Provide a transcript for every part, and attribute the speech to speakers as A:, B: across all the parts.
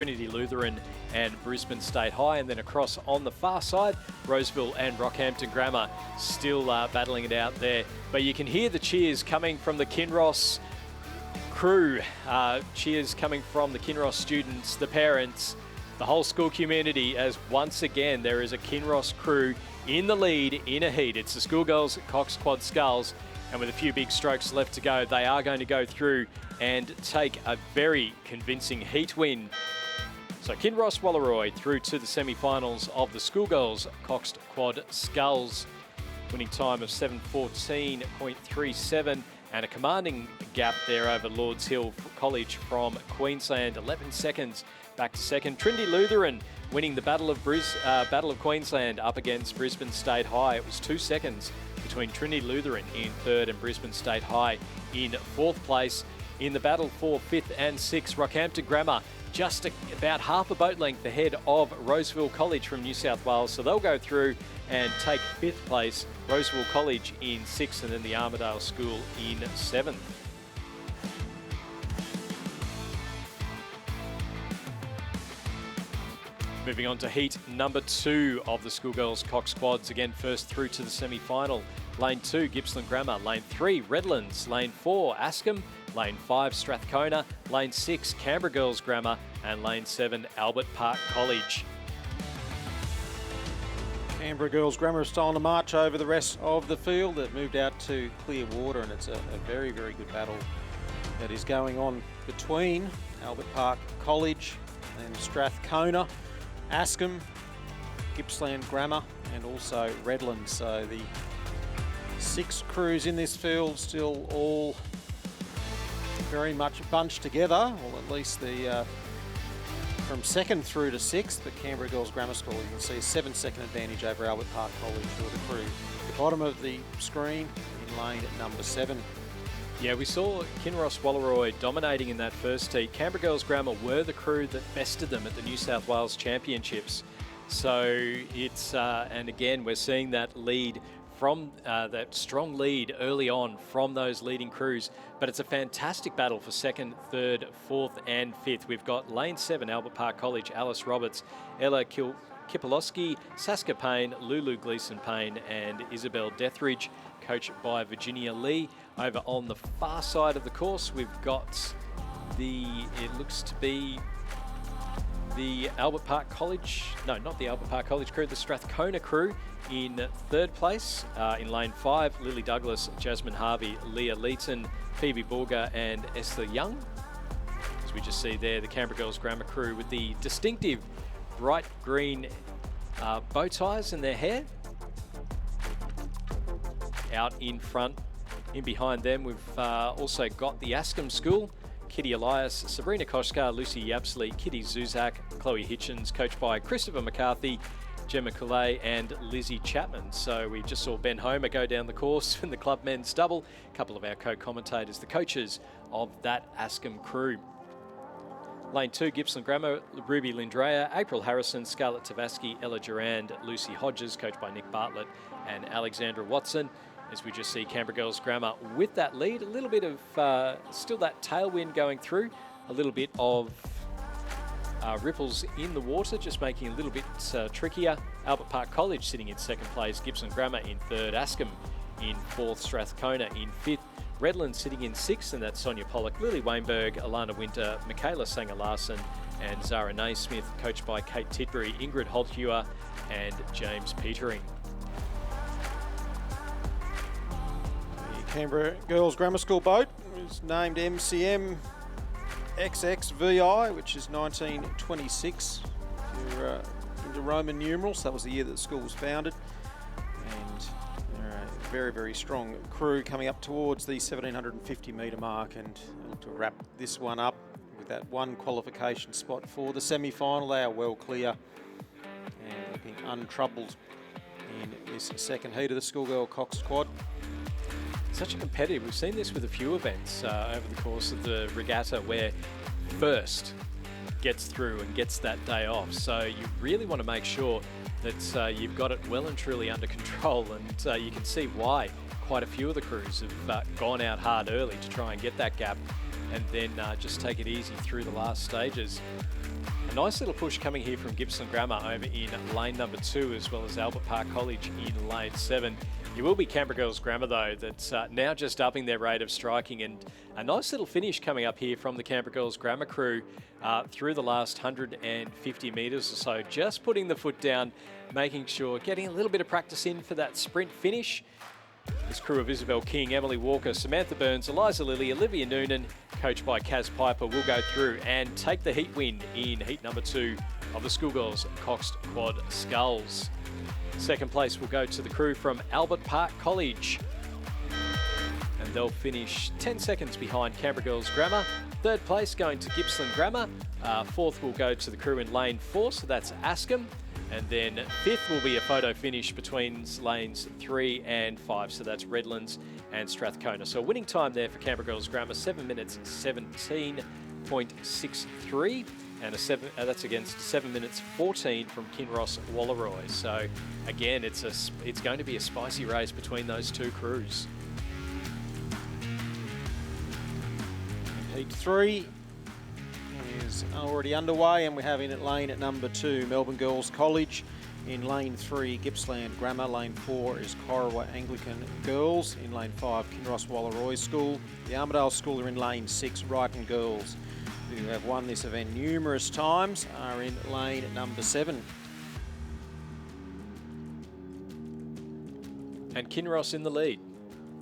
A: Trinity Lutheran and Brisbane State High, and then across on the far side, Roseville and Rockhampton Grammar still battling it out there. But you can hear the cheers coming from the Kinross crew, cheers coming from the Kinross students, the parents, the whole school community, as once again there is a Kinross crew in the lead in a heat. It's the Schoolgirls Cox Quad Skulls, and with a few big strokes left to go, they are going to go through and take a very convincing heat win. So Kinross Wallaroi through to the semi-finals of the Schoolgirls Cox Quad Skulls, winning time of 7:14.37 and a commanding gap there over Lords Hill College from Queensland, 11 seconds back to second. Trinity Lutheran winning the Battle of Queensland up against Brisbane State High. It was 2 seconds between Trinity Lutheran in third and Brisbane State High in fourth place. In the battle for fifth and sixth, Rockhampton Grammar just about half a boat length ahead of Roseville College from New South Wales. So they'll go through and take fifth place, Roseville College in sixth, and then the Armidale School in seventh. Moving on to heat number 2 of the Schoolgirls Cox Quads. Again, first through to the semi-final. Lane 2, Gippsland Grammar. Lane 3, Redlands. Lane 4, Askham. Lane 5, Strathcona. Lane 6, Canberra Girls Grammar. And Lane 7, Albert Park College.
B: Canberra Girls Grammar have stolen a march over the rest of the field. They've moved out to clear water, and it's a very, very good battle that is going on between Albert Park College and Strathcona, Askham, Gippsland Grammar, and also Redlands. So the 6 crews in this field still all very much bunched together, or at least the from second through to sixth. But Canberra Girls Grammar School, you can see a 7-second advantage over Albert Park College for the crew. The bottom of the screen in lane number 7.
A: Yeah, we saw Kinross Wallaroi dominating in that first heat. Canberra Girls Grammar were the crew that bested them at the New South Wales Championships. So it's, and again, we're seeing that lead from that strong lead early on from those leading crews. But it's a fantastic battle for second, third, fourth and fifth. We've got lane 7, Albert Park College, Alice Roberts, Ella Kipolowski, Saska Payne, Lulu Gleeson Payne and Isabel Dethridge, coached by Virginia Lee. Over on the far side of the course, we've got it looks to be the Albert Park College, no, not the Albert Park College crew, the Strathcona crew in third place. In lane 5, Lily Douglas, Jasmine Harvey, Leah Leeton, Phoebe Borger and Esther Young. As we just see there, the Canberra Girls Grammar crew with the distinctive bright green bow ties in their hair. Out in front, in behind them, we've also got the Askham School, Kitty Elias, Sabrina Koshkar, Lucy Yapsley, Kitty Zuzak, Chloe Hitchens, coached by Christopher McCarthy, Gemma Coulet and Lizzie Chapman. So we just saw Ben Homer go down the course in the club men's double. A couple of our co-commentators, the coaches of that Askham crew. Lane 2, Gippsland Grammar, Ruby Lindrea, April Harrison, Scarlett Tavaski, Ella Durand, Lucy Hodges, coached by Nick Bartlett and Alexandra Watson. As we just see Canberra Girls Grammar with that lead, a little bit of still that tailwind going through, a little bit of ripples in the water, just making it a little bit trickier. Albert Park College sitting in second place, Gippsland Grammar in third, Askham in fourth, Strathcona in fifth, Redlands sitting in sixth, and that's Sonia Pollock, Lily Weinberg, Alana Winter, Michaela Sanger-Larson and Zara Naismith, coached by Kate Tidbury, Ingrid Holthewer and James Petering.
B: Canberra Girls Grammar School boat is named MCM XXVI, which is 1926. If you're into Roman numerals, that was the year that the school was founded. And they're a very, very strong crew coming up towards the 1750 metre mark, and look to wrap this one up with that one qualification spot for the semi-final. They are well clear and looking untroubled in this second heat of the Schoolgirl Cox Quad.
A: Such a competitive, we've seen this with a few events over the course of the regatta where first gets through and gets that day off. So you really want to make sure that you've got it well and truly under control, and you can see why quite a few of the crews have gone out hard early to try and get that gap and then just take it easy through the last stages. A nice little push coming here from Gippsland Grammar over in lane number 2, as well as Albert Park College in lane 7. You will be Canberra Girls Grammar, though, that's now just upping their rate of striking, and a nice little finish coming up here from the Canberra Girls Grammar crew through the last 150 metres or so. Just putting the foot down, making sure, getting a little bit of practice in for that sprint finish. This crew of Isabel King, Emily Walker, Samantha Burns, Eliza Lilly, Olivia Noonan, coached by Kaz Piper, will go through and take the heat win in heat number 2 of the Schoolgirls Cox Quad Sculls. Second place will go to the crew from Albert Park College, and they'll finish 10 seconds behind Canberra Girls Grammar. Third place going to Gippsland Grammar. Fourth will go to the crew in lane 4, so that's Askham. And then fifth will be a photo finish between lanes 3 and 5, so that's Redlands and Strathcona. So a winning time there for Canberra Girls Grammar, 7 minutes 17.63, and that's against 7 minutes 14 from Kinross Wallaroy. So again, it's going to be a spicy race between those two crews.
B: Heat 3 is already underway, and we're having it lane at number 2, Melbourne Girls College. In lane 3, Gippsland Grammar. Lane 4 is Corowa Anglican Girls. In lane 5, Kinross Wallaroy School. The Armidale School are in lane 6, Wrighton Girls, who have won this event numerous times, are in lane number 7.
A: And Kinross in the lead,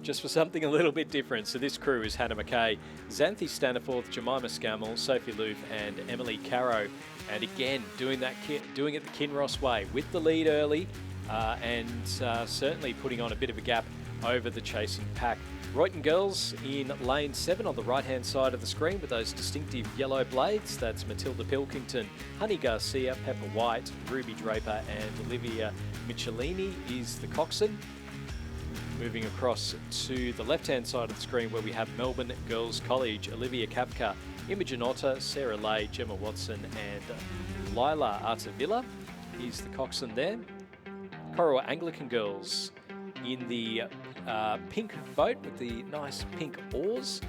A: just for something a little bit different. So this crew is Hannah McKay, Xanthi Staniforth, Jemima Scammell, Sophie Loof and Emily Caro. And again, doing it the Kinross way, with the lead early and certainly putting on a bit of a gap over the chasing pack. Wrighton Girls in lane 7 on the right-hand side of the screen with those distinctive yellow blades. That's Matilda Pilkington, Honey Garcia, Pepper White, Ruby Draper and Olivia Michelini is the coxswain. Moving across to the left-hand side of the screen where we have Melbourne Girls College, Olivia Kapka, Imogen Otter, Sarah Lay, Gemma Watson and Lila Artavilla is the coxswain there. Corowa Anglican Girls in the pink boat with the nice pink oars.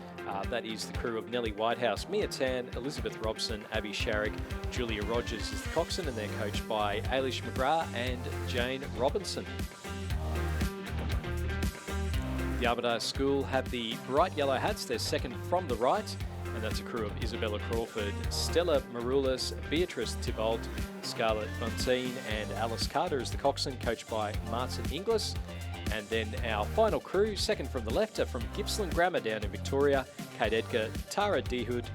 A: That is the crew of Nellie Whitehouse, Mia Tan, Elizabeth Robson, Abby Sharrock, Julia Rogers is the coxswain, and they're coached by Ailish McGrath and Jane Robinson. The Armidale School have the bright yellow hats. They're second from the right, and that's a crew of Isabella Crawford, Stella Maroulis, Beatrice Thibault, Scarlett Fontaine and Alice Carter is the coxswain, coached by Martin Inglis. And then our final crew, second from the left, are from Gippsland Grammar down in Victoria, Kate Edgar, Tara Dehood,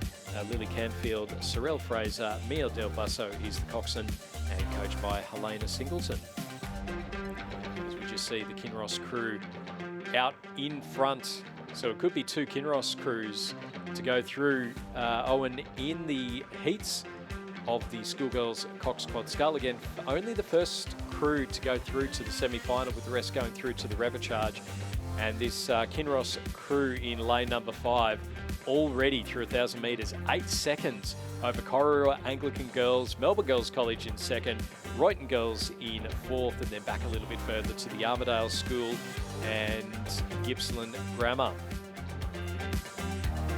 A: Lily Canfield, Sorrel Fraser, Mia Del Basso is the coxswain and coached by Helena Singleton. As we just see the Kinross crew out in front, so it could be two Kinross crews to go through, Owen, in the heats of the Schoolgirls Cox Quad Scull. Again, only the first crew to go through to the semi-final, with the rest going through to the repechage. And this Kinross crew in lane number 5 already through 1,000 metres, 8 seconds over Corowa Anglican Girls, Melbourne Girls College in second, Wrighton Girls in 4th, and then back a little bit further to the Armidale School and Gippsland Grammar.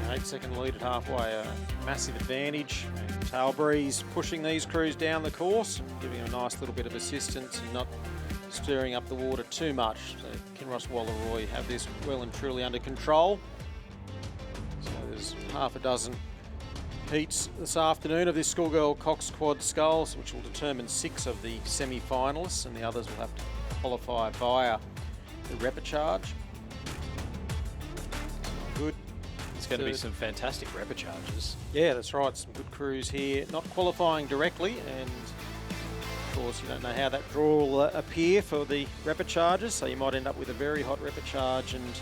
B: 8-second lead at halfway, a massive advantage. And tail breeze pushing these crews down the course, giving them a nice little bit of assistance and not stirring up the water too much. So Kinross Wallaroy have this well and truly under control. So there's half a dozen heats this afternoon of this Schoolgirl Cox Quad Sculls, which will determine 6 of the semi-finalists, and the others will have to qualify via the repechage. Good.
A: It's going to be some fantastic repechages.
B: Yeah, that's right. Some good crews here, not qualifying directly, and of course you don't know how that draw will appear for the repechages, so you might end up with a very hot repechage and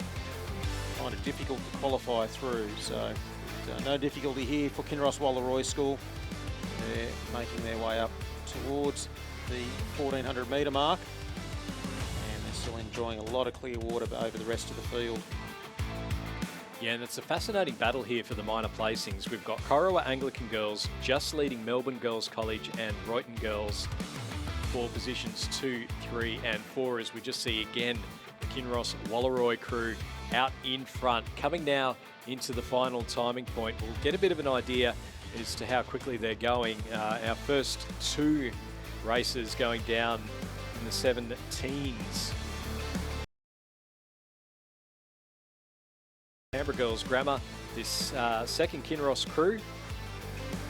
B: find it difficult to qualify through. So no difficulty here for Kinross Wallaroy School. They're making their way up towards the 1,400 metre mark, and they're still enjoying a lot of clear water over the rest of the field.
A: Yeah, and it's a fascinating battle here for the minor placings. We've got Corowa Anglican Girls just leading Melbourne Girls College and Wrighton Girls for positions 2, 3 and 4, as we just see again the Kinross Wallaroy crew out in front. Coming now into the final timing point, we'll get a bit of an idea as to how quickly they're going. Our first two races going down in the 17s. Canberra Girls Grammar, this second Kinross crew,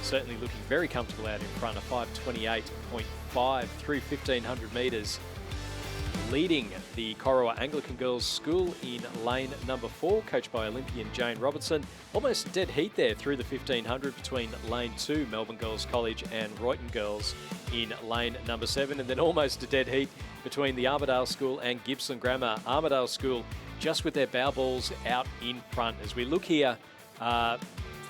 A: certainly looking very comfortable out in front of 5:28.5 through 1,500 metres. Leading the Corowa Anglican Girls School in lane number 4, coached by Olympian Jane Robertson. Almost dead heat there through the 1,500 between lane 2, Melbourne Girls College, and Royton Girls in lane number 7. And then almost a dead heat between the Armidale School and Gippsland Grammar. Armidale School just with their bow balls out in front. As we look here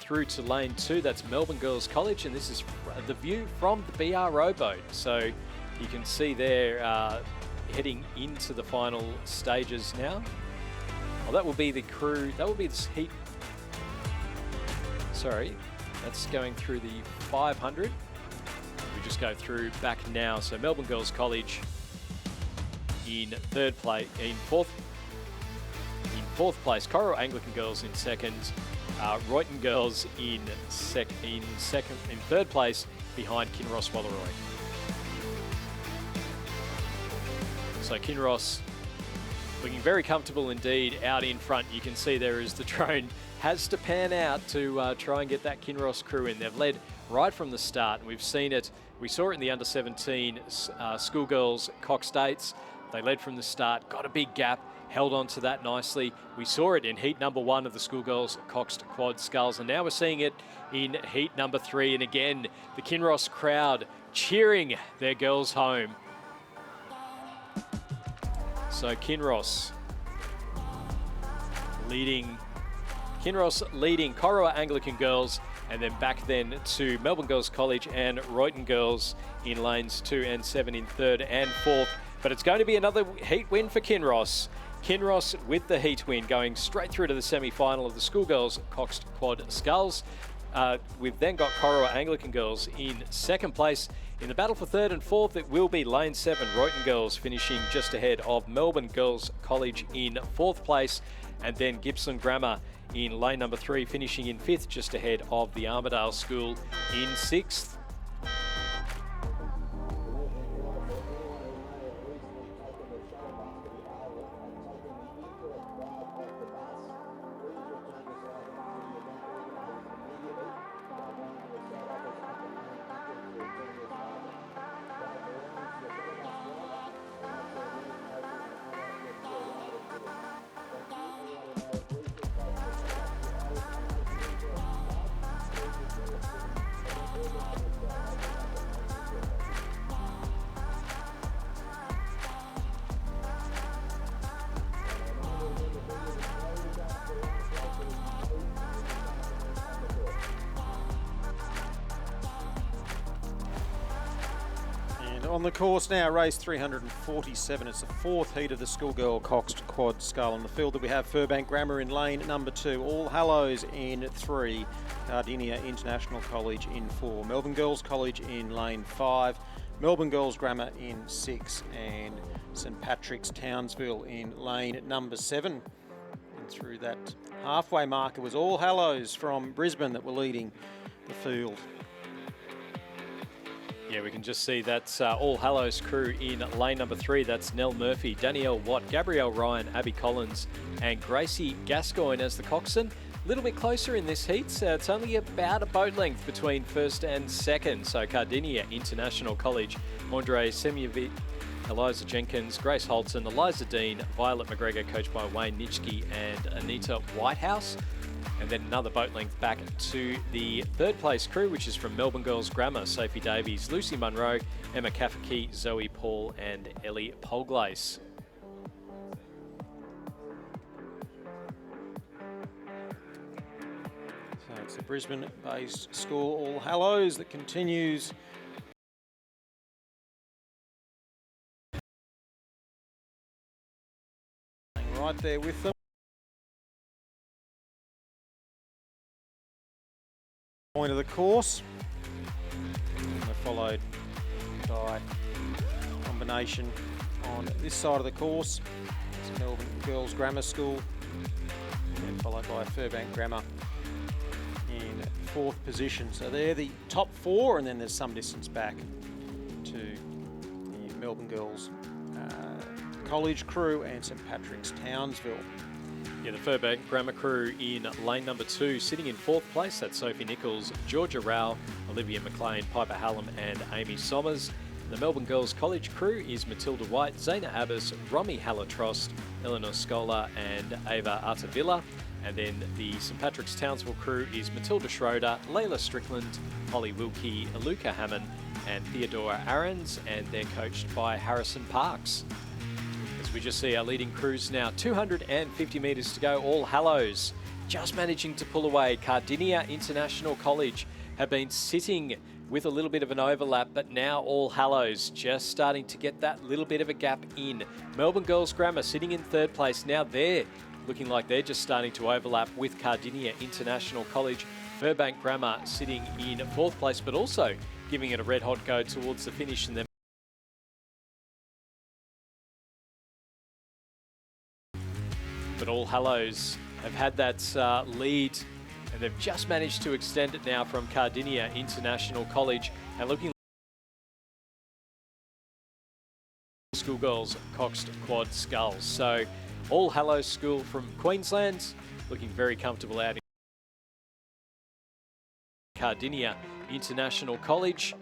A: through to lane 2, that's Melbourne Girls College, and this is the view from the BRO boat. So you can see there heading into the final stages now. Well, that will be the crew, that will be this heat. Sorry, that's going through the 500. We just go through back now. So Melbourne Girls College in third place, in fourth place. Corowa Anglican Girls in second. Royton Girls in third place behind Kinross Wallaroi. So Kinross looking very comfortable indeed out in front. You can see there is the drone has to pan out to try and get that Kinross crew in. They've led right from the start, and we've seen it. We saw it in the under-17 schoolgirls Cox States. They led from the start, got a big gap, held on to that nicely. We saw it in heat number 1 of the schoolgirls Cox Quad Sculls, and now we're seeing it in heat number 3. And again, the Kinross crowd cheering their girls home. So Kinross leading Corowa Anglican Girls, and then back then to Melbourne Girls College and Royton Girls in lanes 2 and 7 in third and fourth. But it's going to be another heat win for Kinross. Kinross with the heat win, going straight through to the semi-final of the schoolgirls Cox Quad Sculls. We've then got Corowa Anglican Girls in second place. In the battle for third and fourth, it will be lane 7, Royton Girls, finishing just ahead of Melbourne Girls College in fourth place, and then Gippsland Grammar in lane number 3, finishing in fifth, just ahead of the Armidale School in sixth.
B: On the course now, race 347. It's the fourth heat of the schoolgirl Cox Quad Scull. On the field that we have Furbank Grammar in lane number 2, All Hallows in 3, Cardinia International College in 4, Melbourne Girls College in lane 5, Melbourne Girls Grammar in 6, and St Patrick's Townsville in lane number 7. And through that halfway mark, it was All Hallows from Brisbane that were leading the field.
A: Yeah, we can just see that's All Hallows crew in lane number 3. That's Nell Murphy, Danielle Watt, Gabrielle Ryan, Abby Collins, and Gracie Gascoigne as the coxswain. A little bit closer in this heat. It's only about a boat length between first and second. So Cardinia International College, Andre Semyovic, Eliza Jenkins, Grace Holton, Eliza Dean, Violet McGregor, coached by Wayne Nitschke and Anita Whitehouse. And then another boat length back to the third place crew, which is from Melbourne Girls Grammar, Sophie Davies, Lucy Munro, Emma Kafaki, Zoe Paul, and Ellie Polglace.
B: So it's the Brisbane-based school All Hallows that continues right there with them. Point of the course. They're followed by combination on this side of the course. It's Melbourne Girls Grammar School, and followed by Furbank Grammar in 4th position. So they're the top 4, and then there's some distance back to the Melbourne Girls College crew and St Patrick's Townsville.
A: Yeah, the Furbank Grammar crew in lane number 2, sitting in 4th place. That's Sophie Nichols, Georgia Rao, Olivia McLean, Piper Hallam and Amy Sommers. The Melbourne Girls College crew is Matilda White, Zaina Abbas, Romy Hallatrost, Eleanor Scholar and Ava Artavilla. And then the St Patrick's Townsville crew is Matilda Schroeder, Layla Strickland, Holly Wilkie, Luca Hammond and Theodora Aarons, and they're coached by Harrison Parks. As we just see our leading crews now, 250 metres to go, All Hallows just managing to pull away. Cardinia International College have been sitting with a little bit of an overlap, but now All Hallows just starting to get that little bit of a gap in. Melbourne Girls Grammar sitting in 3rd place. Now they're looking like they're just starting to overlap with Cardinia International College. Furbank Grammar sitting in 4th place, but also giving it a red hot go towards the finish. And then but All Hallows have had that lead, and they've just managed to extend it now from Cardinia International College. And looking Schoolgirls Coxed Quad Skulls. So All Hallows School from Queensland looking very comfortable out in Cardinia International College.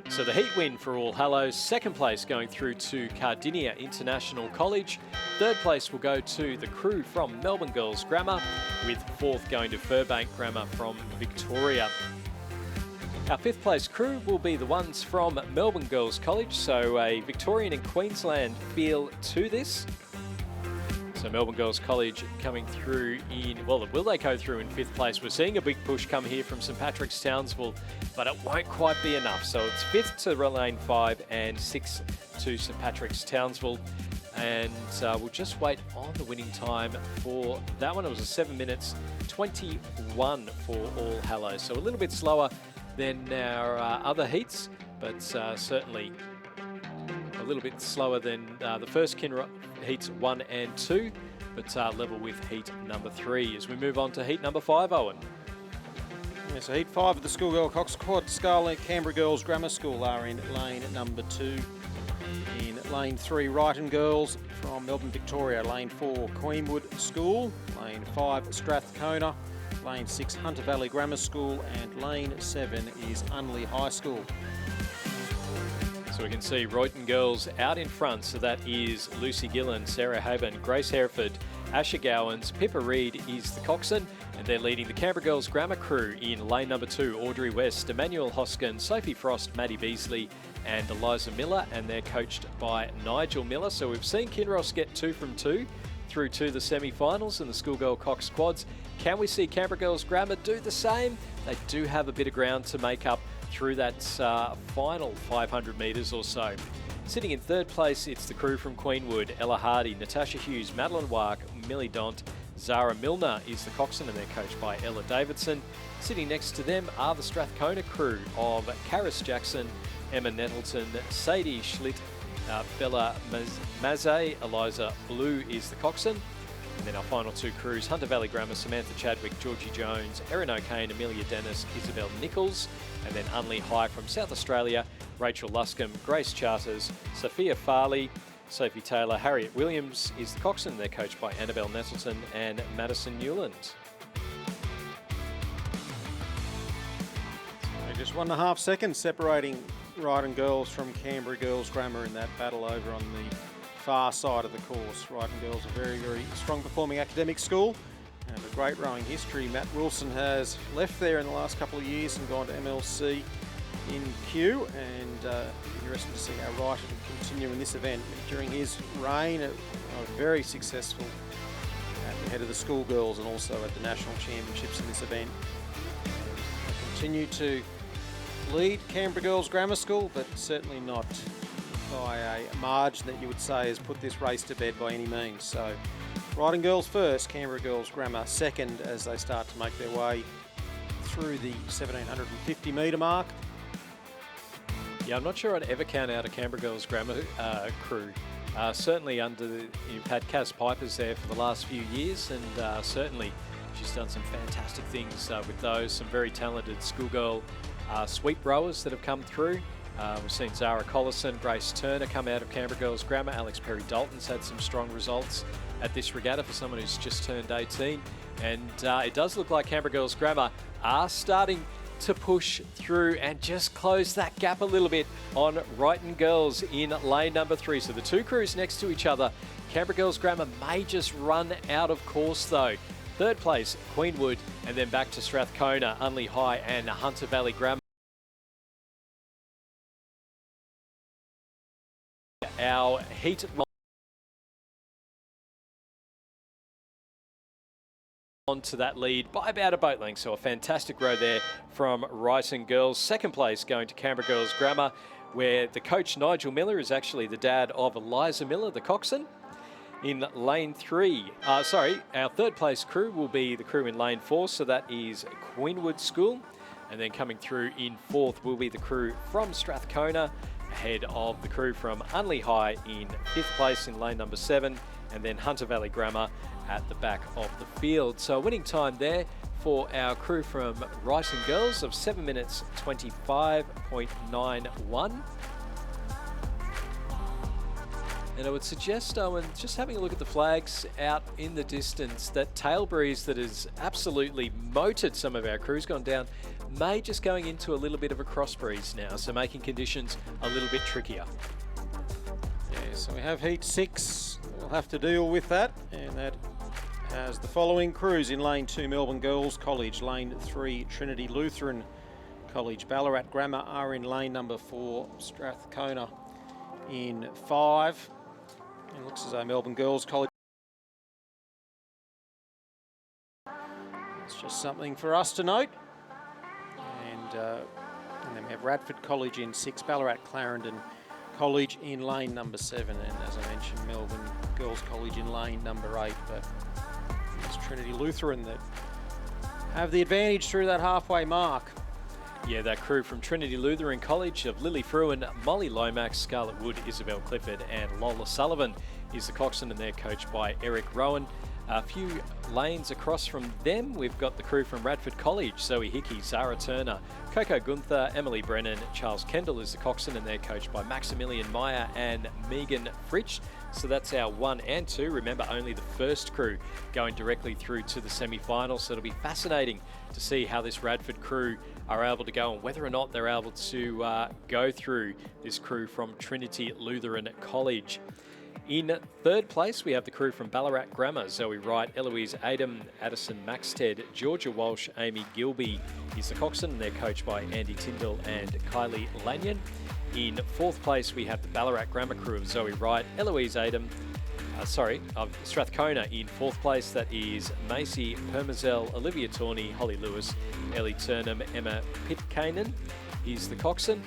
A: So the heat win for All Hallows, 2nd place going through to Cardinia International College. 3rd place will go to the crew from Melbourne Girls Grammar, with 4th going to Furbank Grammar from Victoria. Our 5th place crew will be the ones from Melbourne Girls College, so a Victorian and Queensland feel to this. So Melbourne Girls College coming through in, well, will they go through in 5th place? We're seeing a big push come here from St Patrick's Townsville, but it won't quite be enough. So it's 5th to lane 5 and 6th to St Patrick's Townsville. And we'll just wait on the winning time for that one. It was a 7 minutes 21 for All Hallows. So a little bit slower than our other heats, but certainly a little bit slower than the first Kinross heats 1 and 2, but level with heat number 3 as we move on to heat number 5, Owen.
B: Yeah, so heat 5 of the Schoolgirl Cox Quad Skull and Canberra Girls Grammar School are in lane number 2. In lane 3, Wrighton Girls from Melbourne, Victoria. Lane 4, Queenwood School. Lane 5, Strathcona. Lane 6, Hunter Valley Grammar School. And lane 7 is Unley High School.
A: So we can see Wrighton Girls out in front. So that is Lucy Gillen, Sarah Haben, Grace Hereford, Asher Gowans, Pippa Reid is the coxswain, and they're leading the Canberra Girls Grammar crew in lane number 2, Audrey West, Emmanuel Hoskin, Sophie Frost, Maddie Beasley and Eliza Miller, and they're coached by Nigel Miller. So we've seen Kinross get 2 from 2 through to the semi-finals in the Schoolgirl Cox Quads. Can we see Canberra Girls Grammar do the same? They do have a bit of ground to make up through that final 500 metres or so. Sitting in 3rd place, it's the crew from Queenwood, Ella Hardy, Natasha Hughes, Madeline Wark, Millie Dont, Zara Milner is the coxswain, and they're coached by Ella Davidson. Sitting next to them are the Strathcona crew of Karis Jackson, Emma Nettleton, Sadie Schlitt, Bella Mazet, Eliza Blue is the coxswain. And then our final 2 crews, Hunter Valley Grammar, Samantha Chadwick, Georgie Jones, Erin O'Kane, Amelia Dennis, Isabel Nichols. And then Unley High from South Australia, Rachel Luscombe, Grace Charters, Sophia Farley, Sophie Taylor, Harriet Williams is the coxswain. They're coached by Annabelle Nettleton and Madison Newland.
B: Just 1.5 seconds separating Wrighton Girls from Canberra Girls Grammar in that battle over on the far side of the course. Wrighton Girls, a very, very strong performing academic school and a great rowing history. Matt Wilson has left there in the last couple of years and gone to MLC in Kew, and interesting to see how Wrighton continue in this event. During his reign, very successful at the head of the schoolgirls and also at the national championships in this event. They continue to lead Canberra Girls Grammar School, but certainly not by a margin that you would say has put this race to bed by any means. So Wrighton Girls first, Canberra Girls Grammar second as they start to make their way through the 1750 metre mark.
A: Yeah, I'm not sure I'd ever count out a Canberra Girls Grammar crew. Certainly you've had Kaz Pipers there for the last few years, and certainly She's done some fantastic things with those. Some very talented schoolgirl sweep rowers that have come through. We've seen Zara Collison, Grace Turner come out of Canberra Girls Grammar. Alex Perry-Dalton's had some strong results at this regatta for someone who's just turned 18. And it does look like Canberra Girls Grammar are starting to push through and just close that gap a little bit on Wrighton Girls in lane number 3. So the two crews next to each other. Canberra Girls Grammar may just run out of course though. Third place, Queenwood, and then back to Strathcona, Unley High and Hunter Valley Grammar. Our heat onto that lead by about a boat length, so a fantastic row there from Wrighton Girls. Second place going to Canberra Girls Grammar, where the coach Nigel Miller is actually the dad of Eliza Miller, the coxswain. In lane 3, our third place crew will be the crew in lane 4, so that is Queenwood School. And then coming through in 4th will be the crew from Strathcona, ahead of the crew from Unley High in 5th place in lane number 7, and then Hunter Valley Grammar at the back of the field. So a winning time there for our crew from Wrighton Girls of 7 minutes 25.91. And I would suggest, Owen, just having a look at the flags out in the distance, that tail breeze that has absolutely motored some of our crews, gone down, may just going into a little bit of a cross breeze now, so making conditions a little bit trickier.
B: Yeah, so we have heat 6. We'll have to deal with that, and that has the following crews in lane 2, Melbourne Girls College, lane 3, Trinity Lutheran College, Ballarat Grammar are in lane number 4, Strathcona in 5. It looks as though Melbourne Girls College. It's just something for us to note. And then we have Radford College in 6, Ballarat Clarendon College in lane number 7, and as I mentioned, Melbourne Girls College in lane number 8. But it's Trinity Lutheran that have the advantage through that halfway mark.
A: Yeah, that crew from Trinity Lutheran College of Lily Fruin, Molly Lomax, Scarlett Wood, Isabel Clifford and Lola Sullivan is the coxswain, and they're coached by Eric Rowan. A few lanes across from them, we've got the crew from Radford College, Zoe Hickey, Zara Turner, Coco Gunther, Emily Brennan, Charles Kendall is the coxswain, and they're coached by Maximilian Meyer and Megan Fritsch. So that's our 1 and 2. Remember, only the first crew going directly through to the semi-final, so it'll be fascinating to see how this Radford crew are able to go and whether or not they're able to go through this crew from Trinity Lutheran College. In third place, we have the crew from Ballarat Grammar, Zoe Wright, Eloise Adam, Addison Maxted, Georgia Walsh, Amy Gilby is the coxswain, and they're coached by Andy Tyndall and Kylie Lanyon. In fourth place, we have the Ballarat Grammar crew of Zoe Wright, Eloise Adam, of Strathcona in fourth place. That is Macy Permazel, Olivia Tawney, Holly Lewis, Ellie Turnham, Emma Pitcairn is the coxswain.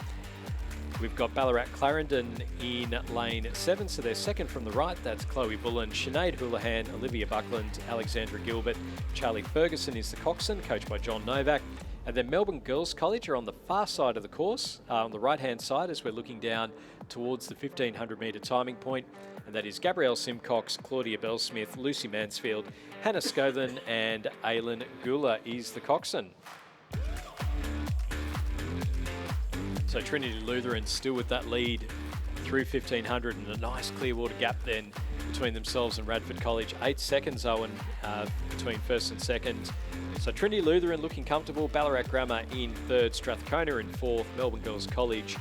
A: We've got Ballarat Clarendon in lane 7, so they're second from the right. That's Chloe Bullen, Sinead Houlihan, Olivia Buckland, Alexandra Gilbert. Charlie Ferguson is the coxswain, coached by John Novak. And then Melbourne Girls College are on the far side of the course, on the right-hand side as we're looking down towards the 1,500-metre timing point. And that is Gabrielle Simcox, Claudia Bellsmith, Lucy Mansfield, Hannah Scothen and Aylin Gula is the coxswain. So Trinity Lutheran still with that lead through 1,500, and a nice Clearwater gap then between themselves and Radford College. 8 seconds, Owen, between first and second. So Trinity Lutheran looking comfortable. Ballarat Grammar in third, Strathcona in fourth, Melbourne Girls College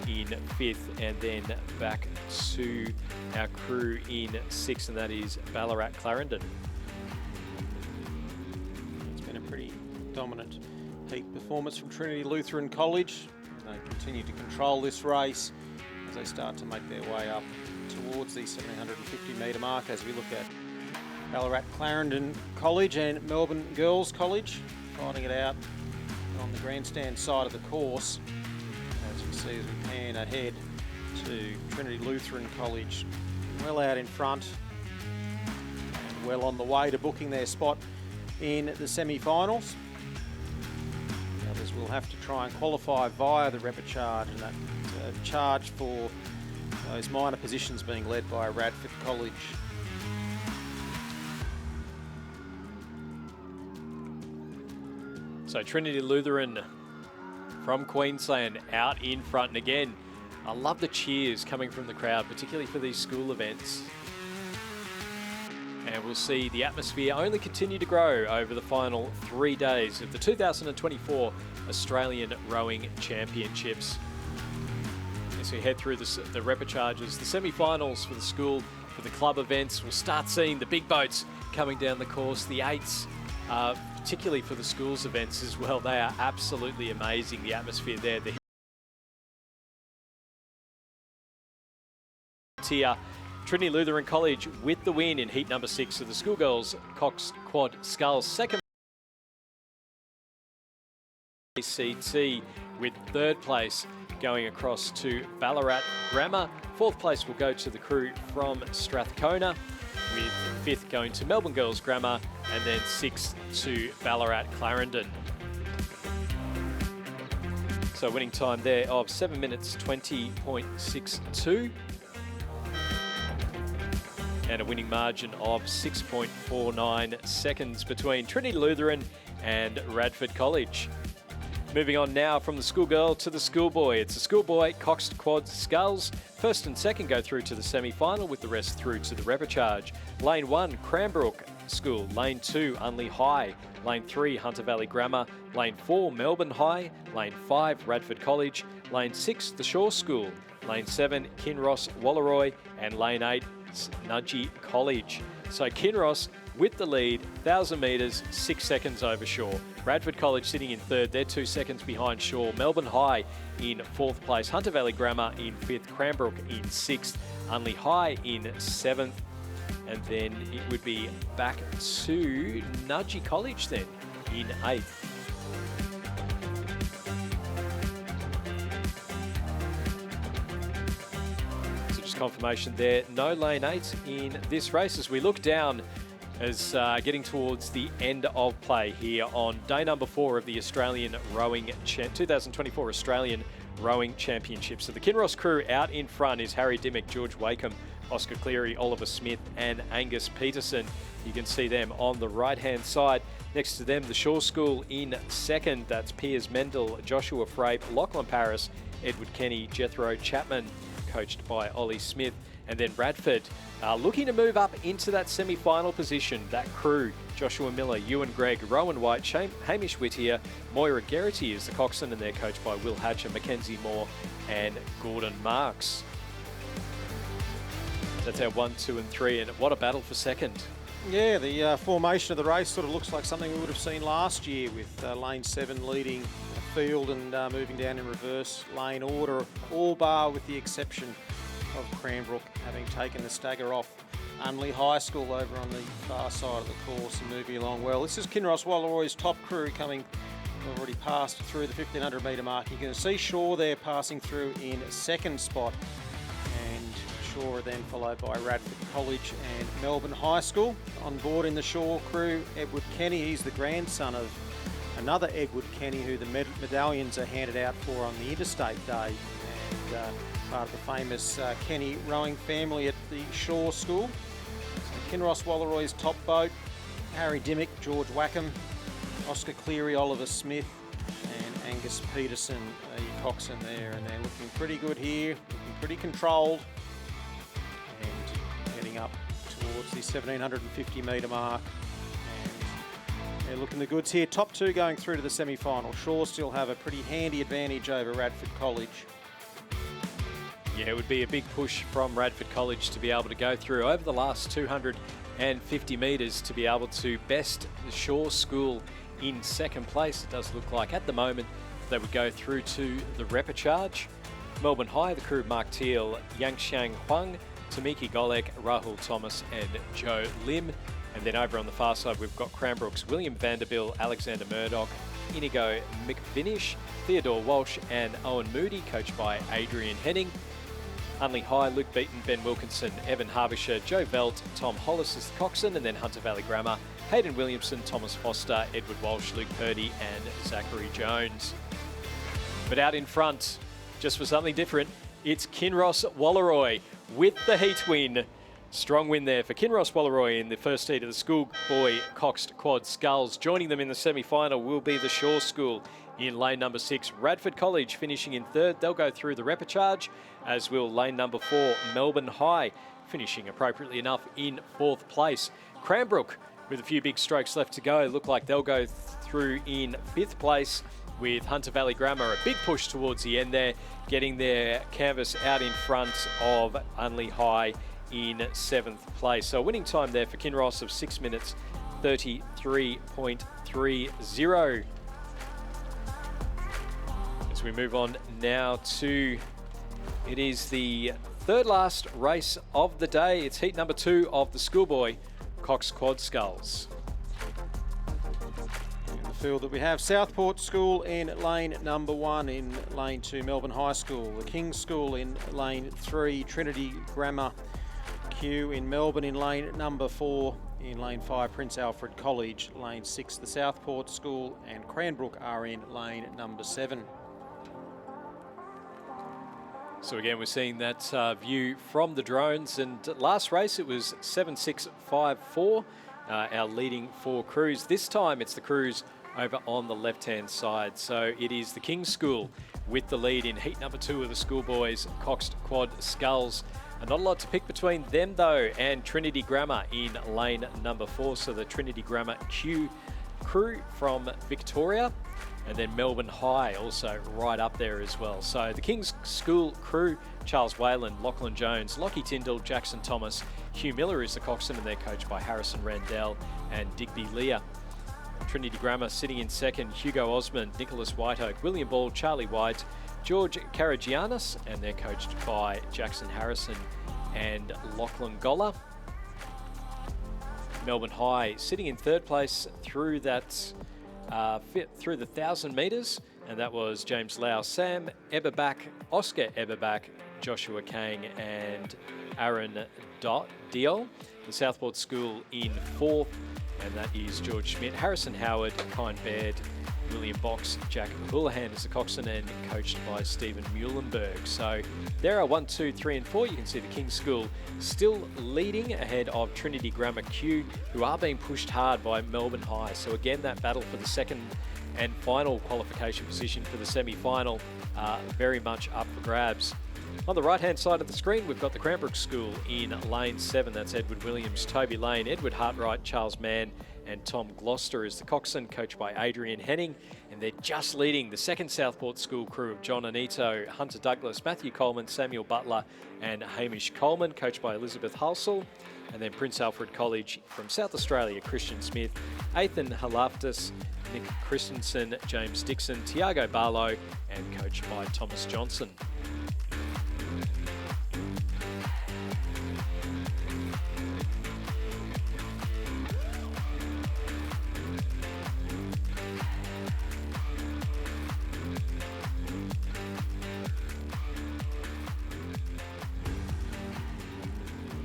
A: in fifth, and then back to our crew in sixth, and that is Ballarat Clarendon.
B: It's been a pretty dominant peak performance from Trinity Lutheran College. They continue to control this race as they start to make their way up towards the 750-metre mark, as we look at Ballarat Clarendon College and Melbourne Girls College fighting it out on the grandstand side of the course, as we see as we pan ahead to Trinity Lutheran College well out in front and well on the way to booking their spot in the semi-finals. Others will have to try and qualify via the repechage, and that charge for those minor positions being led by Radford College.
A: So Trinity Lutheran from Queensland out in front. And again, I love the cheers coming from the crowd, particularly for these school events. And we'll see the atmosphere only continue to grow over the final 3 days of the 2024 Australian Rowing Championships. As we head through the repecharges, the semi-finals for the school, for the club events, we'll start seeing the big boats coming down the course, the eights, particularly for the schools events as well. They are absolutely amazing, the atmosphere there. The tier, Trinity Lutheran College with the win in heat number 6 of the schoolgirls Cox Quad Sculls. Second ACT with third place going across to Ballarat Grammar. Fourth place will go to the crew from Strathcona, with fifth going to Melbourne Girls Grammar, and then sixth to Ballarat Clarendon. So winning time there of 7 minutes 20.62. And a winning margin of 6.49 seconds between Trinity Lutheran and Radford College. Moving on now from the schoolgirl to the schoolboy. It's the schoolboy Cox Quad Sculls. First and second go through to the semi-final, with the rest through to the repechage. Lane 1, Cranbrook School. Lane 2, Unley High. Lane 3, Hunter Valley Grammar. Lane 4, Melbourne High. Lane 5, Radford College. Lane 6, The Shore School. Lane 7, Kinross Walleroy. And Lane 8, Nudgee College. So Kinross with the lead, 1,000 metres, 6 seconds over Shore. Radford College sitting in third, they're 2 seconds behind Shore. Melbourne High in fourth place. Hunter Valley Grammar in fifth. Cranbrook in sixth. Unley High in seventh. And then it would be back to Nudgee College then in eighth. Confirmation there, no lane 8 in this race as we look down as getting towards the end of play here on day number 4 of the Australian Rowing 2024 Australian Rowing Championships. So the Kinross crew out in front is Harry Dimmock, George Wakeham, Oscar Cleary, Oliver Smith and Angus Peterson. You can see them on the right hand side. Next to them, the Shore School in second. That's Piers Mendel, Joshua Frape, Lachlan Paris, Edward Kenny, Jethro Chapman, coached by Ollie Smith. And then Radford looking to move up into that semi-final position. That crew, Joshua Miller, Ewan Gregg, Rowan White, Hamish Whittier, Moira Geraghty is the coxswain, and they're coached by Will Hatcher, Mackenzie Moore and Gordon Marks. That's our 1, 2 and 3, and what a battle for second.
B: Yeah, the formation of the race sort of looks like something we would have seen last year, with lane 7 leading field and moving down in reverse lane order, all bar with the exception of Cranbrook having taken the stagger off Unley High School over on the far side of the course and moving along well. This is Kinross Walleroy's top crew coming, already passed through the 1500 metre mark. You can see Shore there passing through in second spot, and Shore then followed by Radford College and Melbourne High School. On board in the Shore crew, Edward Kenny, he's the grandson of another Edward Kenny, who the medallions are handed out for on the Interstate Day, and part of the famous Kenny rowing family at the Shore School. So Kinross Walleroy's top boat, Harry Dimmock, George Wakeham, Oscar Cleary, Oliver Smith and Angus Peterson, your coxswain there, and they're looking pretty good here, looking pretty controlled, and heading up towards the 1750 metre mark. They're looking the goods here. Top 2 going through to the semi-final. Shore still have a pretty handy advantage over Radford College.
A: Yeah, it would be a big push from Radford College to be able to go through over the last 250 metres to be able to best the Shore School in second place. It does look like at the moment they would go through to the repechage. Melbourne High, the crew Mark Teal, Yangxiang Huang, Tamiki Golek, Rahul Thomas and Joe Lim. And then over on the far side, we've got Cranbrook's William Vanderbilt, Alexander Murdoch, Inigo McVinish, Theodore Walsh and Owen Moody, coached by Adrian Henning. Unley High, Luke Beaton, Ben Wilkinson, Evan Harbisher, Joe Velt, Tom Hollis is the coxswain, and then Hunter Valley Grammar, Hayden Williamson, Thomas Foster, Edward Walsh, Luke Purdy and Zachary Jones. But out in front, just for something different, it's Kinross Walleroy with the heat win. Strong win there for Kinross Walleroy in the first heat of the schoolboy Coxed Quad Skulls. Joining them in the semi-final will be the Shaw School in lane number 6. Radford College finishing in third. They'll go through the repechage, as will lane number 4, Melbourne High, finishing appropriately enough in 4th place. Cranbrook, with a few big strokes left to go, look like they'll go through in 5th place, with Hunter Valley Grammar a big push towards the end there, getting their canvas out in front of Unley High in 7th place. So a winning time there for Kinross of 6 minutes 33.30. As we move on now to, it is the third last race of the day. It's heat number 2 of the schoolboy Cox Quad Skulls.
B: In the field that we have Southport School in lane number 1, in lane 2 Melbourne High School, the King's School in lane 3, Trinity Grammar Q in Melbourne in lane number 4, in lane 5 Prince Alfred College, lane 6 the Southport School, and Cranbrook are in lane number 7.
A: So again, we're seeing that view from the drones, and last race it was 7.654, our leading 4 crews. This time it's the crews over on the left-hand side. So it is the King's School with the lead in heat number 2 of the schoolboys Coxed Quad Skulls. And not a lot to pick between them though, and Trinity Grammar in lane number 4. So the Trinity Grammar Q crew from Victoria, and then Melbourne High also right up there as well. So the King's School crew, Charles Whalen, Lachlan Jones, Lockie Tyndall, Jackson Thomas, Hugh Miller is the coxswain, and they're coached by Harrison Randell and Digby Lear. Trinity Grammar sitting in second, Hugo Osmond, Nicholas Whiteoak, William Ball, Charlie White, George Karagianis, and they're coached by Jackson Harrison and Lachlan Goller. Melbourne High sitting in third place through that through the 1,000 metres, and that was James Lau, Sam Eberbach, Oscar Eberbach, Joshua Kang and Aaron Diol. The Southport School in 4th, and that is George Schmidt, Harrison Howard, Kine Baird, William Box, Jack Houlihan is the coxswain and coached by Stephen Muhlenberg. So there are 1, 2, 3 and 4. You can see the King's School still leading ahead of Trinity Grammar Q, who are being pushed hard by Melbourne High. So again, that battle for the second and final qualification position for the semi-final very much up for grabs. On the right-hand side of the screen, we've got the Cranbrook School in lane 7. That's Edward Williams, Toby Lane, Edward Hartwright, Charles Mann, and Tom Gloucester is the coxswain, coached by Adrian Henning. And they're just leading the second Southport School crew of John Anito, Hunter Douglas, Matthew Coleman, Samuel Butler, and Hamish Coleman, coached by Elizabeth Halsall. And then Prince Alfred College from South Australia, Christian Smith, Ethan Halaftis, Nick Christensen, James Dixon, Tiago Barlow, and coached by Thomas Johnson.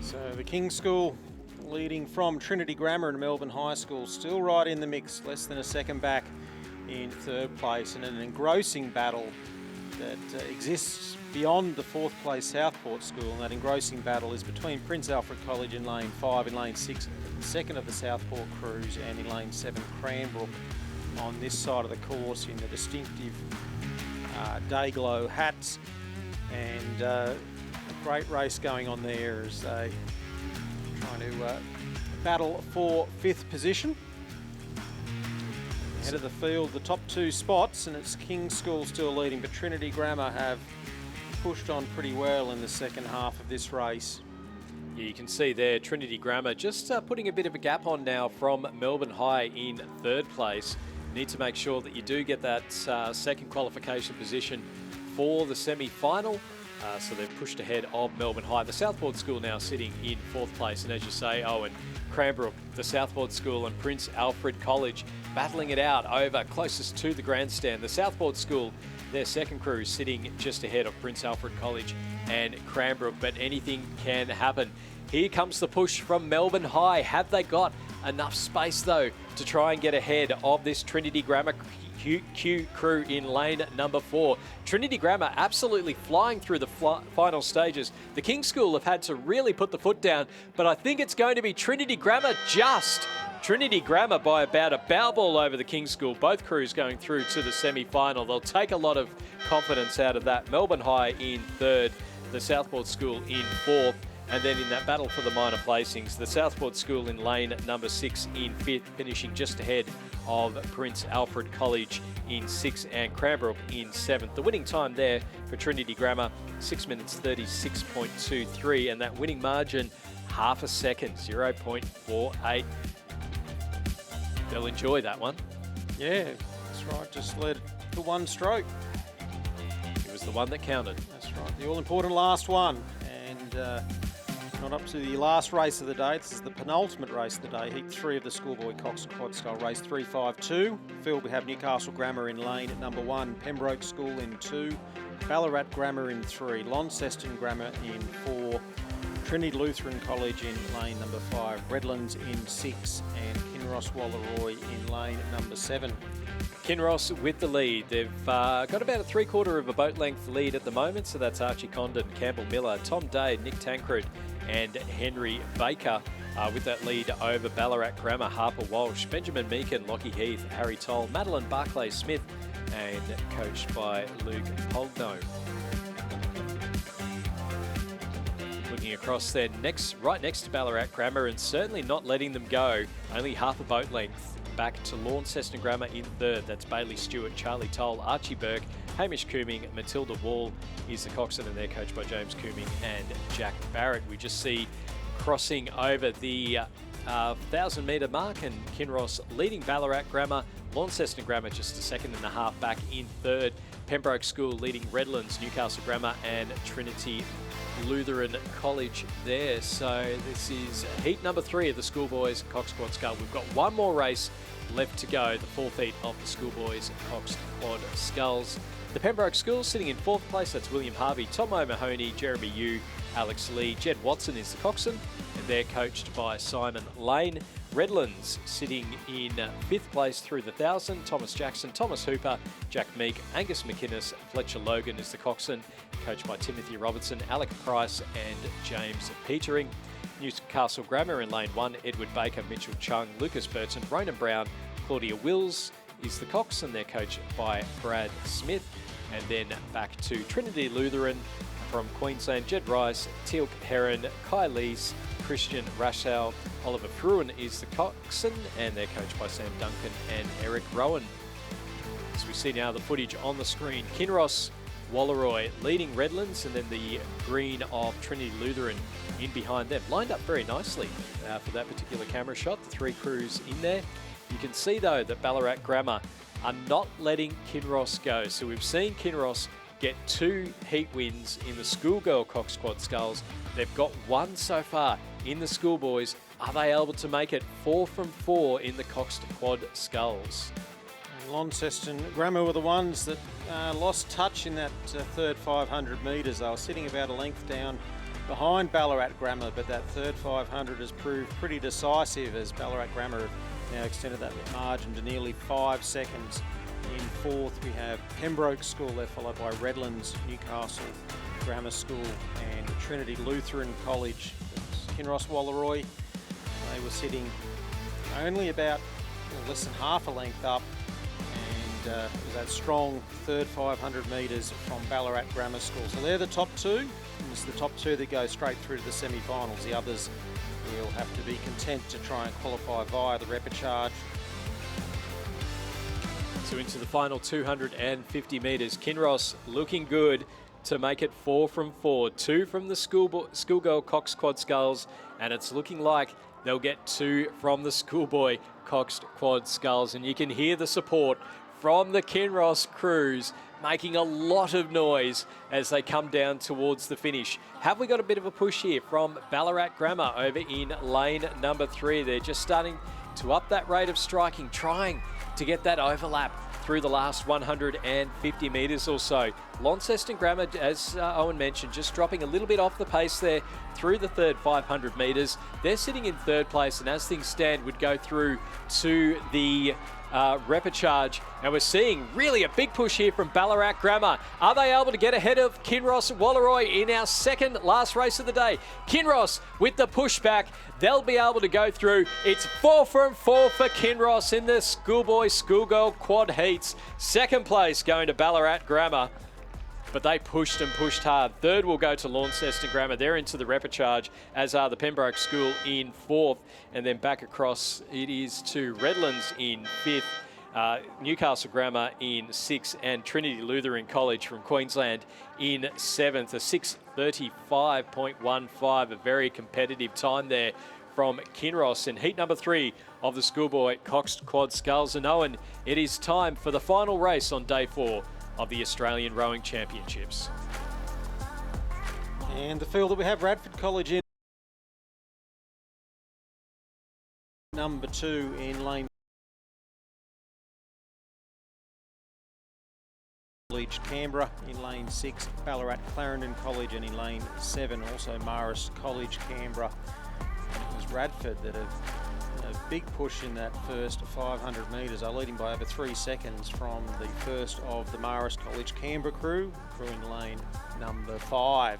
B: So the King's School leading from Trinity Grammar and Melbourne High School, still right in the mix, less than a second back in third place, and an engrossing battle that exists beyond the 4th place Southport School. And that engrossing battle is between Prince Alfred College in lane 5, in lane 6 the second of the Southport crews, and in lane 7 Cranbrook on this side of the course in the distinctive day glow hats. And a great race going on there as they trying to battle for 5th position. Head of the field, the top 2 spots, and it's King's School still leading, but Trinity Grammar have pushed on pretty well in the second half of this race.
A: Yeah, you can see there Trinity Grammar just putting a bit of a gap on now from Melbourne High in third place. Need to make sure that you do get that second qualification position for the semi-final. So they've pushed ahead of Melbourne High. The Southport School now sitting in 4th place. And as you say, Owen, Cranbrook, the Southport School and Prince Alfred College battling it out over closest to the grandstand. The Southport School, their second crew, sitting just ahead of Prince Alfred College and Cranbrook. But anything can happen. Here comes the push from Melbourne High. Have they got enough space, though, to try and get ahead of this Trinity Grammar Q crew in lane number 4. Trinity Grammar absolutely flying through the final stages. The King School have had to really put the foot down, but I think it's going to be Trinity Grammar just. Trinity Grammar by about a bow ball over the King School. Both crews going through to the semi-final. They'll take a lot of confidence out of that. Melbourne High in 3rd, the Southport School in 4th. And then in that battle for the minor placings, the Southport School in lane number 6 in 5th, finishing just ahead of Prince Alfred College in 6th and Cranbrook in 7th. The winning time there for Trinity Grammar, 6 minutes 36.23, and that winning margin, half a second, 0.48. They'll enjoy that one.
B: Yeah, that's right. Just led to one stroke.
A: It was the one that counted.
B: That's right. The all-important last one. And not up to the last race of the day. This is the penultimate race of the day. Heat 3 of the Schoolboy Cox Quad Skull Race 352. Field, we have Newcastle Grammar in lane at number 1, Pembroke School in 2, Ballarat Grammar in 3, Launceston Grammar in 4, Trinity Lutheran College in lane number 5, Redlands in 6, and Kinross Wallaroi in lane number 7.
A: Kinross with the lead. They've got about a 3/4 of a boat length lead at the moment, so that's Archie Condon, Campbell Miller, Tom Dade, Nick Tancred and Henry Baker with that lead over Ballarat Grammar, Harper Walsh, Benjamin Meakin, Lockie Heath, Harry Toll, Madeline Barclay Smith, and coached by Luke Pogno. Looking across there, right next to Ballarat Grammar, and certainly not letting them go, only half a boat length back to Launceston Grammar in 3rd. That's Bailey Stewart, Charlie Toll, Archie Burke, Hamish Cooming, Matilda Wall is the coxswain, and they're coached by James Cooming and Jack Barrett. We just see crossing over the 1,000-metre mark, and Kinross leading Ballarat Grammar, Launceston Grammar just a second and a half back in 3rd. Pembroke School leading Redlands, Newcastle Grammar and Trinity Lutheran College there. So this is heat number 3 of the Schoolboys Cox Quad Skull. We've got one more race left to go, the 4th heat of the Schoolboys Cox Quad Skulls. The Pembroke School sitting in 4th place, that's William Harvey, Tom O'Mahony, Jeremy Yu, Alex Lee. Jed Watson is the coxswain, and they're coached by Simon Lane. Redlands sitting in 5th place through the 1,000, Thomas Jackson, Thomas Hooper, Jack Meek, Angus McInnes, Fletcher Logan is the coxswain, coached by Timothy Robertson, Alec Price and James Petering. Newcastle Grammar in lane 1, Edward Baker, Mitchell Chung, Lucas Burton, Ronan Brown, Claudia Wills is the coxswain, they're coached by Brad Smith. And then back to Trinity Lutheran from Queensland, Jed Rice, Teal'c Heron, Kai Lees, Christian Rashal, Oliver Fruin is the coxswain, and they're coached by Sam Duncan and Eric Rowan. As we see now the footage on the screen, Kinross Wallaroi leading Redlands, and then the green of Trinity Lutheran in behind them. Lined up very nicely for that particular camera shot, the 3 crews in there. You can see though that Ballarat Grammar are not letting Kinross go. So we've seen Kinross get 2 heat wins in the Schoolgirl Cox Quad Skulls. They've got 1 so far in the Schoolboys. Are they able to make it 4 from 4 in the Cox Quad Skulls?
B: And Launceston Grammar were the ones that lost touch in that 3rd 500 metres. They were sitting about a length down behind Ballarat Grammar, but that 3rd 500 has proved pretty decisive as Ballarat Grammar have now extended that margin to nearly 5 seconds. In 4th, we have Pembroke School. They're followed by Redlands, Newcastle Grammar School and Trinity Lutheran College. Kinross Wallaroi, they were sitting only about less than half a length up, and it was that strong 3rd 500 metres from Ballarat Grammar School. So they're the top 2, and it's the top 2 that go straight through to the semi-finals. The others will have to be content to try and qualify via the repechage.
A: So into the final 250 metres, Kinross looking good to make it 4 from 4. 2 from the Schoolgirl Cox Quad Skulls, and it's looking like they'll get 2 from the Schoolboy Cox Quad Skulls. And you can hear the support from the Kinross crews making a lot of noise as they come down towards the finish. Have we got a bit of a push here from Ballarat Grammar over in lane number 3? They're just starting to up that rate of striking, trying to get that overlap through the last 150 metres or so. Launceston Grammar, as Owen mentioned, just dropping a little bit off the pace there through the 3rd 500 metres. They're sitting in 3rd place, and as things stand, would go through to the repechage. And we're seeing really a big push here from Ballarat Grammar. Are they able to get ahead of Kinross Wallaroi in our second last race of the day? Kinross with the pushback. They'll be able to go through. It's 4 from 4 for Kinross in the schoolboy schoolgirl quad heats. Second place going to Ballarat Grammar. But they pushed and pushed hard. Third will go to Launceston Grammar. They're into the repechage, as are the Pembroke School in fourth. And then back across, it is to Redlands in fifth, Newcastle Grammar in sixth, and Trinity Lutheran College from Queensland in seventh. A 6:35.15, a very competitive time there from Kinross in heat number 3 of the schoolboy Cox Quad Sculls. And Owen, it is time for the final race on day 4 of the Australian Rowing Championships.
B: And the field that we have Radford College in number 2 in lane College Canberra, in lane 6 Ballarat Clarendon College, and in lane 7 also Marist College Canberra. And it was Radford that have a big push in that first 500 metres. Are leading by over 3 seconds from the first of the Marist College Canberra crew in lane number 5.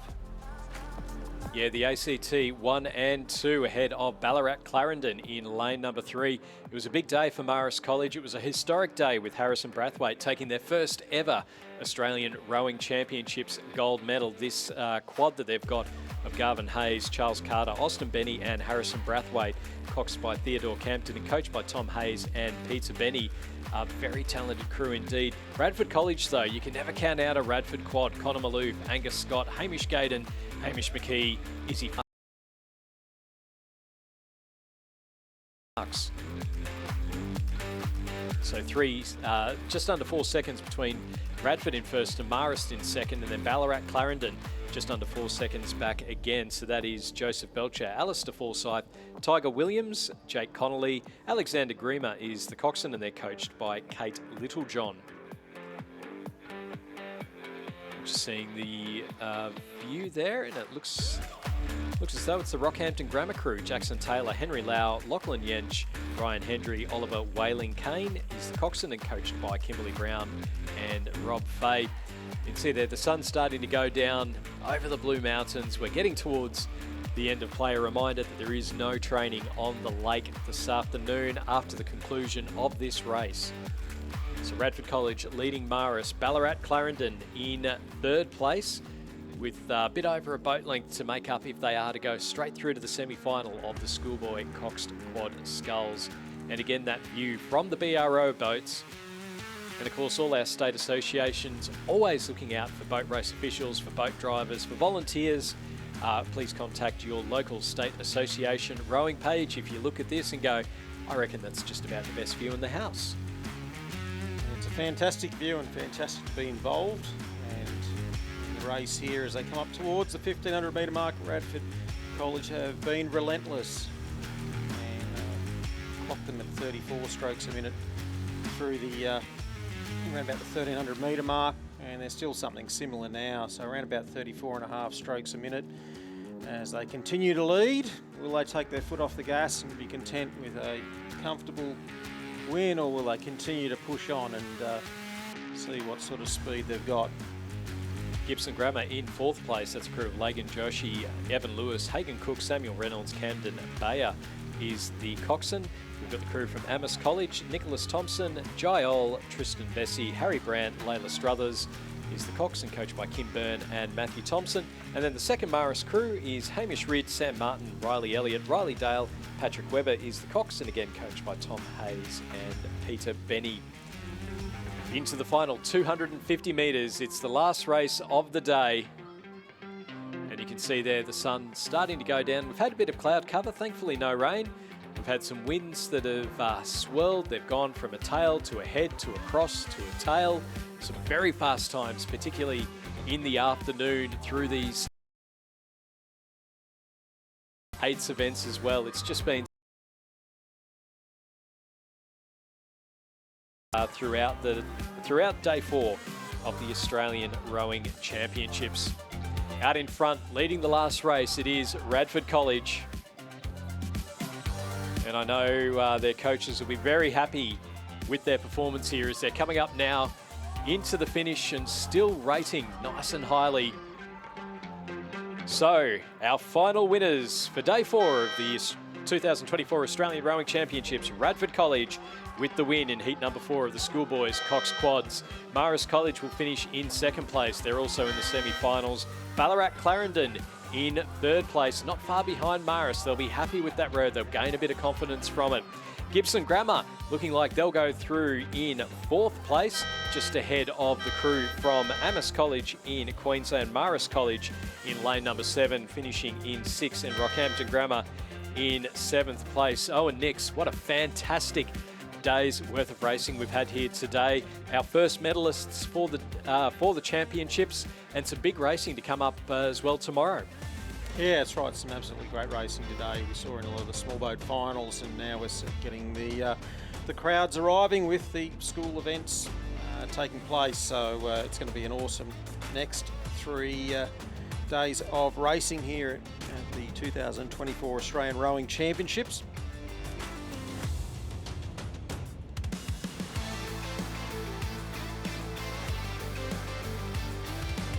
A: Yeah, the ACT 1 and 2 ahead of Ballarat Clarendon in lane number 3. It was a big day for Marist College. It was a historic day with Harrison Brathwaite taking their first ever Australian Rowing Championships gold medal. This quad that they've got of Garvin Hayes, Charles Carter, Austin Benny and Harrison Brathwaite, coxed by Theodore Campton and coached by Tom Hayes and Peter Benny. A very talented crew indeed. Radford College though, you can never count out a Radford quad. Connor Maloof, Angus Scott, Hamish Gaydon, Hamish McKee, Izzy Parks. So just under 4 seconds between Radford in first and Marist in second, and then Ballarat Clarendon just under 4 seconds back again. So that is Joseph Belcher, Alistair Forsyth, Tiger Williams, Jake Connolly, Alexander Grima is the coxswain, and they're coached by Kate Littlejohn. Just seeing the view there, and it looks as though it's the Rockhampton Grammar crew. Jackson Taylor, Henry Lau, Lachlan Yench, Ryan Hendry, Oliver Whaling Kane is the coxswain, and coached by Kimberly Brown and Rob Fay. You can see there the sun's starting to go down over the Blue Mountains. We're getting towards the end of play. A reminder that there is no training on the lake this afternoon after the conclusion of this race. So Radford College leading Marist, Ballarat Clarendon in third place, with a bit over a boat length to make up if they are to go straight through to the semi-final of the schoolboy Coxed Quad Sculls. And again, that view from the BRO boats. And of course, all our state associations always looking out for boat race officials, for boat drivers, for volunteers. Please contact your local state association rowing page if you look at this and go, I reckon that's just about the best view in the house.
B: It's a fantastic view and fantastic to be involved. And in the race here, as they come up towards the 1500 metre mark, Radford College have been relentless and clocked them at 34 strokes a minute through the around about the 1300 metre mark, and there's still something similar now, so around about 34.5 strokes a minute as they continue to lead. Will they take their foot off the gas and be content with a comfortable win, or will they continue to push on and see what sort of speed they've got?
A: Gibson Grammar in fourth place. That's a crew of Lagan Joshi, Evan Lewis, Hagan Cook, Samuel Reynolds, Camden Bayer is the coxswain. We've got the crew from Amos College, Nicholas Thompson, Jai Ol, Tristan Bessie, Harry Brandt, Layla Struthers is the coxswain, coached by Kim Byrne and Matthew Thompson. And then the second Marist crew is Hamish Ridd, Sam Martin, Riley Elliott, Riley Dale, Patrick Webber is the coxswain, again coached by Tom Hayes and Peter Benny. Into the final 250 metres. It's the last race of the day. And you can see there the sun starting to go down. We've had a bit of cloud cover, thankfully no rain. We've had some winds that have swirled. They've gone from a tail to a head to a cross to a tail. Some very fast times, particularly in the afternoon through these eights events as well. It's just been throughout day 4 of the Australian Rowing Championships. Out in front, leading the last race, it is Radford College. And I know their coaches will be very happy with their performance here as they're coming up now into the finish and still rating nice and highly. So, our final winners for day 4 of the 2024 Australian Rowing Championships. Radford College with the win in heat number 4 of the schoolboys Cox Quads. Marist College will finish in 2nd place. They're also in the semi-finals. Ballarat Clarendon in 3rd place, not far behind Marist. They'll be happy with that road. They'll gain a bit of confidence from it. Gibson Grammar looking like they'll go through in 4th place, just ahead of the crew from Amherst College in Queensland. Marist College in lane number 7, finishing in 6th, and Rockhampton Grammar in 7th place. Owen Nix, what a fantastic day's worth of racing we've had here today. Our first medalists for the championships, and some big racing to come up as well tomorrow.
B: Yeah, that's right. Some absolutely great racing today. We saw in a lot of the small boat finals, and now we're getting the crowds arriving with the school events taking place. So it's going to be an awesome next 3 days of racing here at the 2024 Australian Rowing Championships.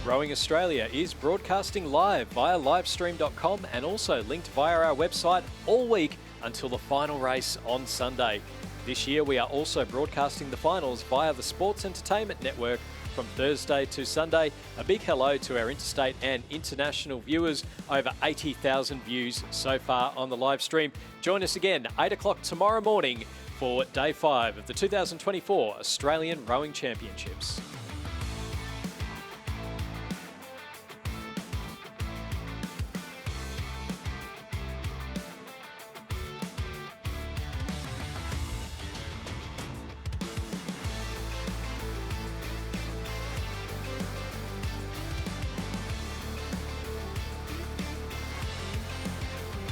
A: Rowing Australia is broadcasting live via livestream.com and also linked via our website all week until the final race on Sunday. This year we are also broadcasting the finals via the Sports Entertainment Network from Thursday to Sunday. A big hello to our interstate and international viewers. Over 80,000 views so far on the live stream. Join us again 8 o'clock tomorrow morning for day 5 of the 2024 Australian Rowing Championships.